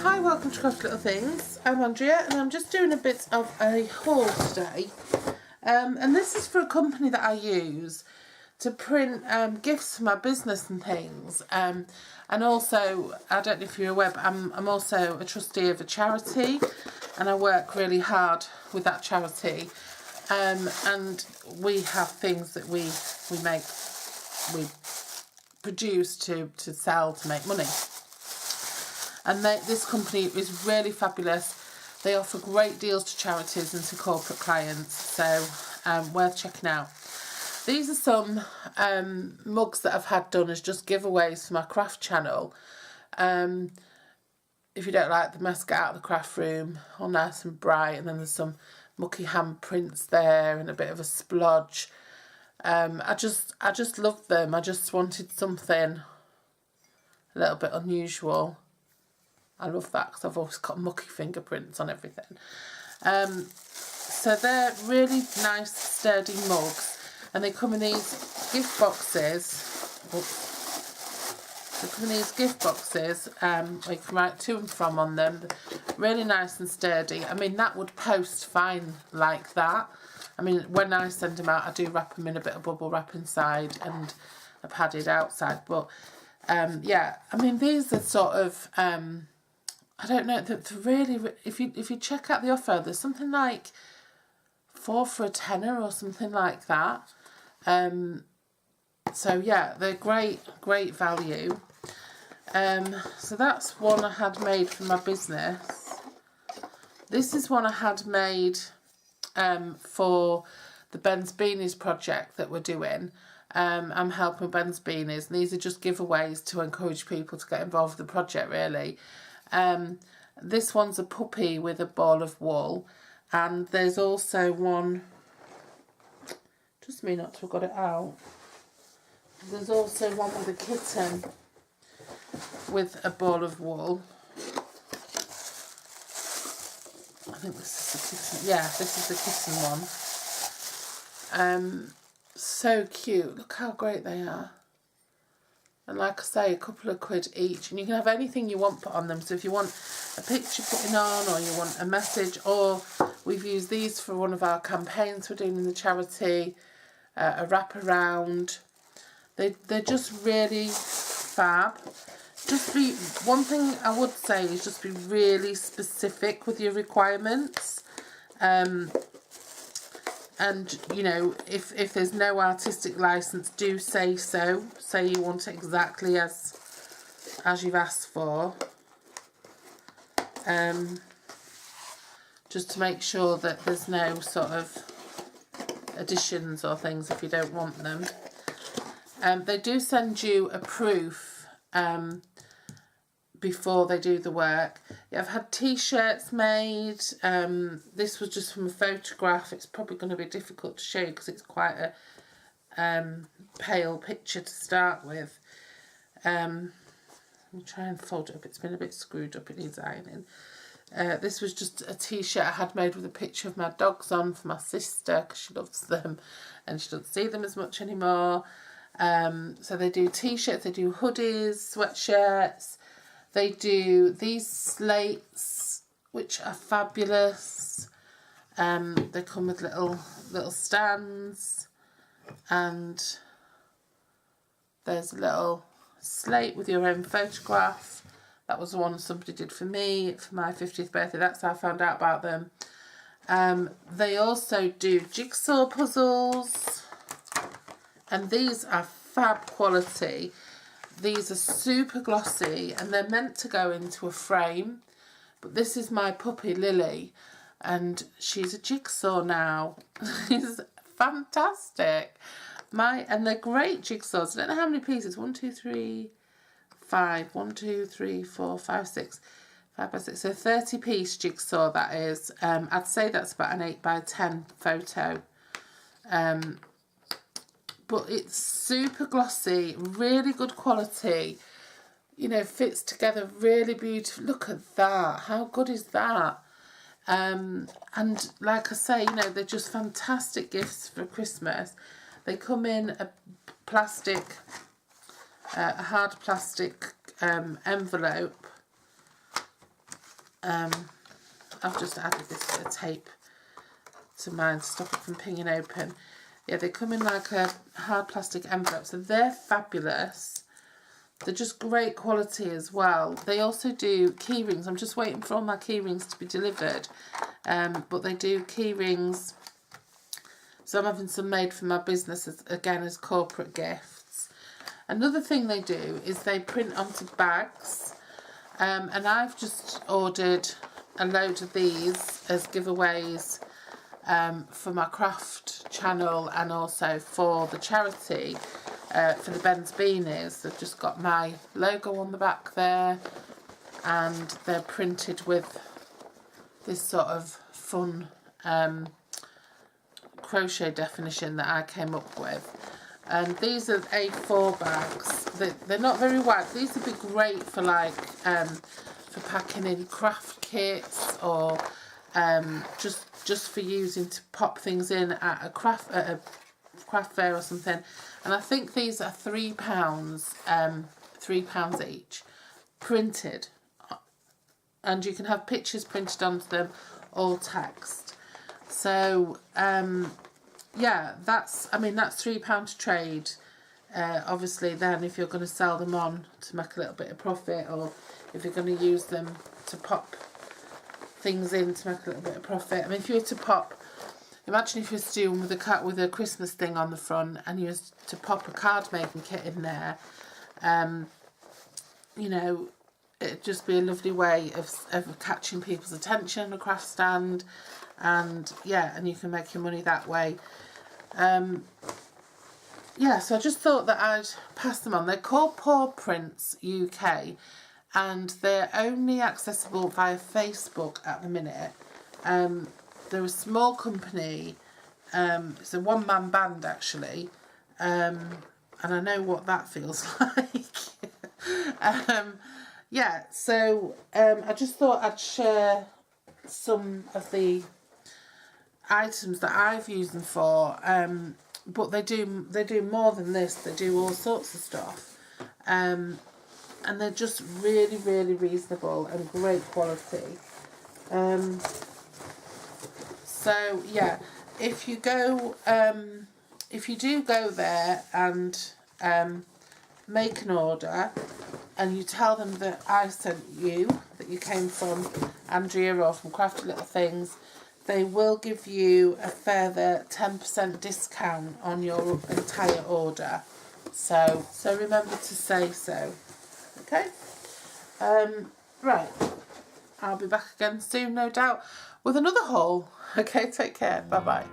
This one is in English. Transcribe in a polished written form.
Hi, welcome to Craft Little Things. I'm Andrea and I'm just doing a bit of a haul today. And this is for a company that I use to print gifts for my business and things. And also, I don't know if you're aware, but I'm also a trustee of a charity and I work really hard with that charity. And we have things that we produce to sell to make money. And this company is really fabulous. They offer great deals to charities and to corporate clients, so worth checking out. These are some mugs that I've had done as just giveaways for my craft channel. If you don't like the mess, get out of the craft room, all nice and bright, and then there's some mucky hand prints there and a bit of a splodge. I just love them. I just wanted something a little bit unusual. I love that because I've always got mucky fingerprints on everything. So they're really nice, sturdy mugs, and they come in these gift boxes. They come in these gift boxes where you can write to and from on them. Really nice and sturdy. I mean, that would post fine like that. I mean, when I send them out, I do wrap them in a bit of bubble wrap inside and a padded outside. But yeah, I mean, these are sort of I don't know, really, if you check out the offer, there's something like 4 for a tenner or something like that. So yeah, they're great value. So that's one I had made for my business. This is one I had made for the Ben's Beanies project that we're doing. I'm helping Ben's Beanies, and these are just giveaways to encourage people to get involved with the project, really. This one's a puppy with a ball of wool, and there's also one, just me not to have got it out, there's also one with a kitten with a ball of wool. I think this is the kitten, yeah, this is the kitten one. So cute, look how great they are. And like I say, a couple of quid each. And you can have anything you want put on them. So if you want a picture putting on, or you want a message, or we've used these for one of our campaigns we're doing in the charity, a wraparound. They're just really fab. One thing I would say is just be really specific with your requirements. And, you know, if there's no artistic license, do say so. Say you want it exactly as you've asked for. Just to make sure that there's no sort of additions or things if you don't want them. They do send you a proof before they do the work. Yeah, I've had t-shirts made. This was just from a photograph. It's probably going to be difficult to show you because it's quite a pale picture to start with. Let me try and fold it up. It's been a bit screwed up. It needs ironing. This was just a t-shirt I had made with a picture of my dogs on for my sister because she loves them and she doesn't see them as much anymore. So they do t-shirts, they do hoodies, sweatshirts. They do these slates, which are fabulous. They come with little stands, and there's a little slate with your own photograph. That was the one somebody did for me for my 50th birthday. That's how I found out about them. They also do jigsaw puzzles, and these are fab quality. These are super glossy and they're meant to go into a frame. But this is my puppy Lily, and she's a jigsaw now. She's fantastic. And they're great jigsaws. I don't know how many pieces. 1, 2, 3, 5. 1, 2, 3, 4, 5, 6. 5 by 6. So 30-piece jigsaw that is. I'd say that's about an 8 by 10 photo. But it's super glossy, really good quality, you know, fits together really beautiful. Look at that, how good is that? And like I say, you know, they're just fantastic gifts for Christmas. They come in a hard plastic envelope, I've just added this bit of tape to mine to stop it from pinging open. Yeah, they come in like a hard plastic envelope, so they're fabulous. They're just great quality as well. They also do key rings. I'm just waiting for all my key rings to be delivered. But they do key rings. So I'm having some made for my business, again, as corporate gifts. Another thing they do is they print onto bags. And I've just ordered a load of these as giveaways for my craft channel and also for the charity. For the Ben's Beanies, they've just got my logo on the back there, and they're printed with this sort of fun crochet definition that I came up with. And these are A4 bags. They're not very wide. These would be great for like for packing in craft kits, or just for using to pop things in at a craft fair or something. And I think these are £3, £3 each, printed, and you can have pictures printed onto them or text. So yeah, that's £3 to trade. Obviously then if you're going to sell them on to make a little bit of profit, or if you're going to use them to pop things in to make a little bit of profit. I mean, if you were to pop, imagine if you're doing with a Christmas thing on the front, and you were to pop a card making kit in there, you know, it'd just be a lovely way of catching people's attention, a craft stand, and yeah, and you can make your money that way. Yeah, so I just thought that I'd pass them on. They're called Pawprints UK, and they're only accessible via Facebook at the minute. They're a small company. It's a one-man band actually, and I know what that feels like. Yeah, so I just thought I'd share some of the items that I've used them for. But they do more than this. They do all sorts of stuff, and they're just really, really reasonable and great quality. So yeah, if you do go there and make an order, and you tell them that I sent you, that you came from Andrea or from Crafty Little Things, they will give you a further 10% discount on your entire order. So remember to say so. Okay. Right. I'll be back again soon, no doubt, with another haul. Okay, take care. Bye bye.